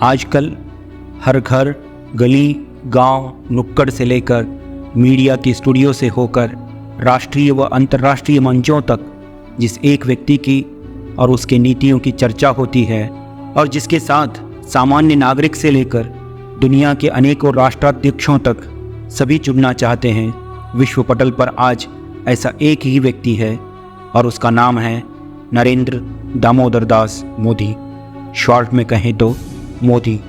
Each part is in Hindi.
आजकल हर घर, गली, गांव, नुक्कड़ से लेकर मीडिया के स्टूडियो से होकर राष्ट्रीय व अंतर्राष्ट्रीय मंचों तक जिस एक व्यक्ति की और उसके नीतियों की चर्चा होती है और जिसके साथ सामान्य नागरिक से लेकर दुनिया के अनेकों राष्ट्राध्यक्षों तक सभी जुड़ना चाहते हैं, विश्व पटल पर आज ऐसा एक ही व्यक्ति है और उसका नाम है नरेंद्र दामोदर दास मोदी। शॉर्ट में कहें तो मोदी।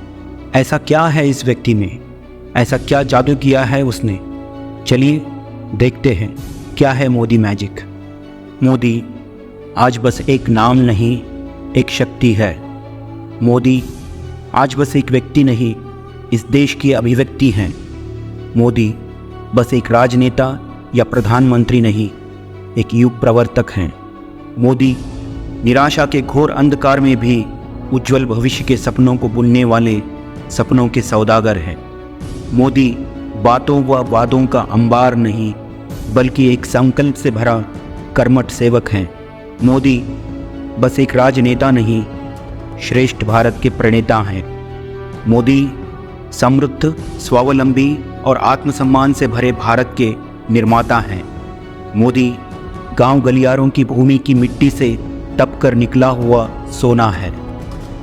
ऐसा क्या है इस व्यक्ति में, ऐसा क्या जादू किया है उसने? चलिए देखते हैं क्या है मोदी मैजिक। मोदी आज बस एक नाम नहीं, एक शक्ति है। मोदी आज बस एक व्यक्ति नहीं, इस देश की अभिव्यक्ति हैं। मोदी बस एक राजनेता या प्रधानमंत्री नहीं, एक युग प्रवर्तक हैं। मोदी निराशा के घोर अंधकार में भी उज्जवल भविष्य के सपनों को बुनने वाले सपनों के सौदागर हैं। मोदी बातों व वादों का अंबार नहीं, बल्कि एक संकल्प से भरा कर्मठ सेवक हैं। मोदी बस एक राजनेता नहीं, श्रेष्ठ भारत के प्रणेता हैं। मोदी समृद्ध, स्वावलंबी और आत्मसम्मान से भरे भारत के निर्माता हैं। मोदी गांव गलियारों की भूमि की मिट्टी से तप कर निकला हुआ सोना है।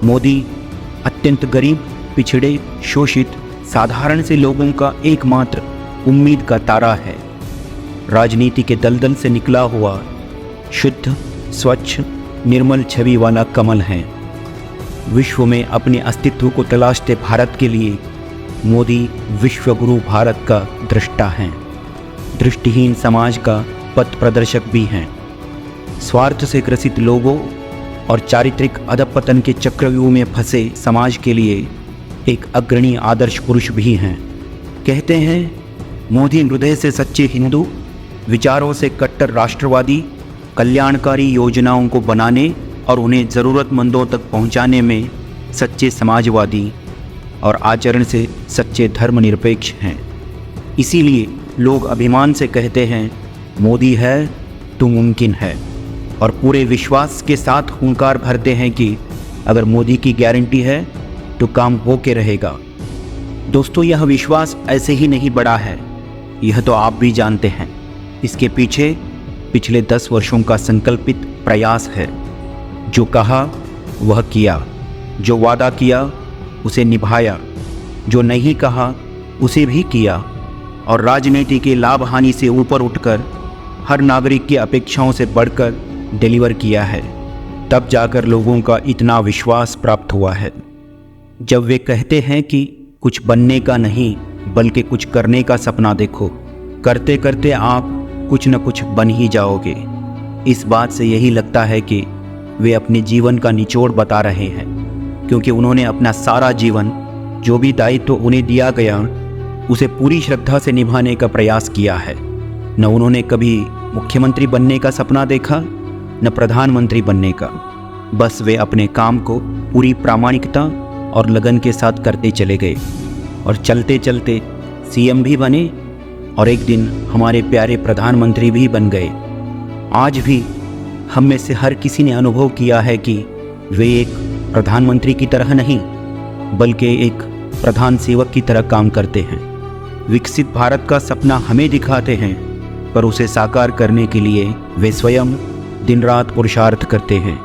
मोदी अत्यंत गरीब, पिछड़े, शोषित, साधारण से लोगों का एकमात्र उम्मीद का तारा है। राजनीति के दलदल से निकला हुआ शुद्ध, स्वच्छ, निर्मल छवि वाला कमल है। विश्व में अपने अस्तित्व को तलाशते भारत के लिए मोदी विश्वगुरु भारत का दृष्टा हैं। दृष्टिहीन समाज का पथ प्रदर्शक भी हैं। स्वार्थ से ग्रसित लोगों और चारित्रिक अधपतन के चक्रव्यूह में फंसे समाज के लिए एक अग्रणी आदर्श पुरुष भी हैं। कहते हैं मोदी हृदय से सच्चे हिंदू, विचारों से कट्टर राष्ट्रवादी, कल्याणकारी योजनाओं को बनाने और उन्हें ज़रूरतमंदों तक पहुंचाने में सच्चे समाजवादी और आचरण से सच्चे धर्मनिरपेक्ष हैं। इसीलिए लोग अभिमान से कहते हैं मोदी है तो मुमकिन है, और पूरे विश्वास के साथ हुंकार भरते हैं कि अगर मोदी की गारंटी है तो काम हो के रहेगा। दोस्तों, यह विश्वास ऐसे ही नहीं बढ़ा है, यह तो आप भी जानते हैं। इसके पीछे पिछले 10 वर्षों का संकल्पित प्रयास है। जो कहा वह किया, जो वादा किया उसे निभाया, जो नहीं कहा उसे भी किया, और राजनीति के लाभ हानि से ऊपर उठकर हर नागरिक की अपेक्षाओं से बढ़कर डिलीवर किया है। तब जाकर लोगों का इतना विश्वास प्राप्त हुआ है। जब वे कहते हैं कि कुछ बनने का नहीं बल्कि कुछ करने का सपना देखो, करते करते आप कुछ न कुछ बन ही जाओगे। इस बात से यही लगता है कि वे अपने जीवन का निचोड़ बता रहे हैं, क्योंकि उन्होंने अपना सारा जीवन, जो भी दायित्व उन्हें दिया गया, उसे पूरी श्रद्धा से निभाने का प्रयास किया है। न उन्होंने कभी मुख्यमंत्री बनने का सपना देखा, न प्रधानमंत्री बनने का। बस वे अपने काम को पूरी प्रामाणिकता और लगन के साथ करते चले गए, और चलते चलते सीएम भी बने और एक दिन हमारे प्यारे प्रधानमंत्री भी बन गए। आज भी हम में से हर किसी ने अनुभव किया है कि वे एक प्रधानमंत्री की तरह नहीं, बल्कि एक प्रधान सेवक की तरह काम करते हैं। विकसित भारत का सपना हमें दिखाते हैं, पर उसे साकार करने के लिए वे स्वयं दिन रात पुरुषार्थ करते हैं।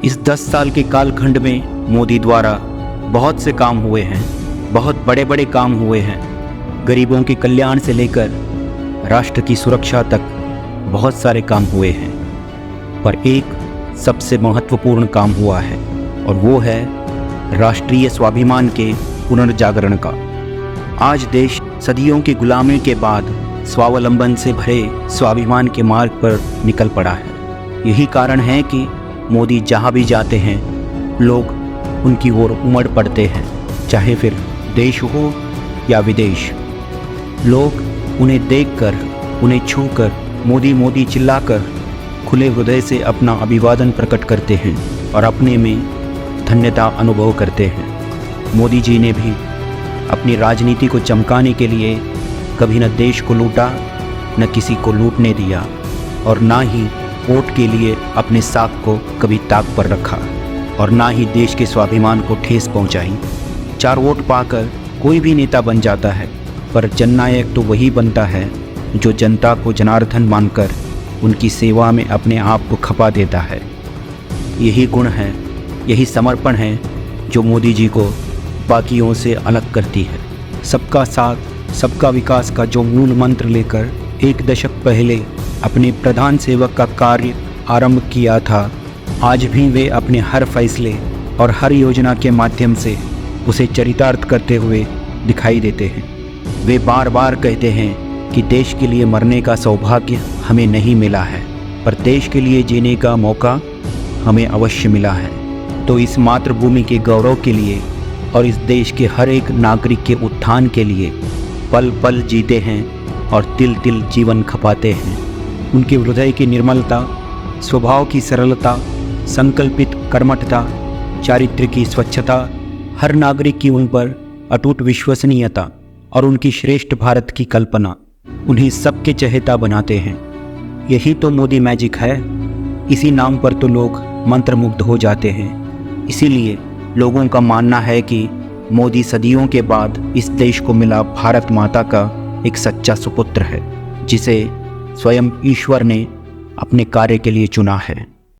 इस 10 साल के कालखंड में मोदी द्वारा बहुत से काम हुए हैं, बहुत बड़े बड़े काम हुए हैं। गरीबों के कल्याण से लेकर राष्ट्र की सुरक्षा तक बहुत सारे काम हुए हैं, पर एक सबसे महत्वपूर्ण काम हुआ है, और वो है राष्ट्रीय स्वाभिमान के पुनर्जागरण का। आज देश सदियों की गुलामी के बाद स्वावलंबन से भरे स्वाभिमान के मार्ग पर निकल पड़ा है। यही कारण है कि मोदी जहाँ भी जाते हैं लोग उनकी ओर उमड़ पड़ते हैं, चाहे फिर देश हो या विदेश। लोग उन्हें देखकर, उन्हें छूकर, मोदी मोदी चिल्लाकर खुले हृदय से अपना अभिवादन प्रकट करते हैं और अपने में धन्यता अनुभव करते हैं। मोदी जी ने भी अपनी राजनीति को चमकाने के लिए कभी न देश को लूटा, न किसी को लूटने दिया, और ना ही वोट के लिए अपने साख को कभी ताक पर रखा, और ना ही देश के स्वाभिमान को ठेस पहुंचाई। 4 वोट पाकर कोई भी नेता बन जाता है, पर जननायक तो वही बनता है जो जनता को जनार्दन मानकर उनकी सेवा में अपने आप को खपा देता है। यही गुण है, यही समर्पण है जो मोदी जी को बाकियों से अलग करती है। सबका साथ सबका विकास का जो मूल मंत्र लेकर 1 दशक पहले अपने प्रधान सेवक का कार्य आरंभ किया था, आज भी वे अपने हर फैसले और हर योजना के माध्यम से उसे चरितार्थ करते हुए दिखाई देते हैं। वे बार बार कहते हैं कि देश के लिए मरने का सौभाग्य हमें नहीं मिला है, पर देश के लिए जीने का मौका हमें अवश्य मिला है। तो इस मातृभूमि के गौरव के लिए और इस देश के हर एक नागरिक के उत्थान के लिए पल पल जीते हैं और तिल तिल जीवन खपाते हैं। उनके हृदय की निर्मलता, स्वभाव की सरलता, संकल्पित कर्मठता, चारित्र्य की स्वच्छता, हर नागरिक की उन पर अटूट विश्वसनीयता और उनकी श्रेष्ठ भारत की कल्पना उन्हें सबके चहेता बनाते हैं। यही तो मोदी मैजिक है। इसी नाम पर तो लोग मंत्रमुग्ध हो जाते हैं। इसीलिए लोगों का मानना है कि मोदी सदियों के बाद इस देश को मिला भारत माता का एक सच्चा सुपुत्र है, जिसे स्वयं ईश्वर ने अपने कार्य के लिए चुना है।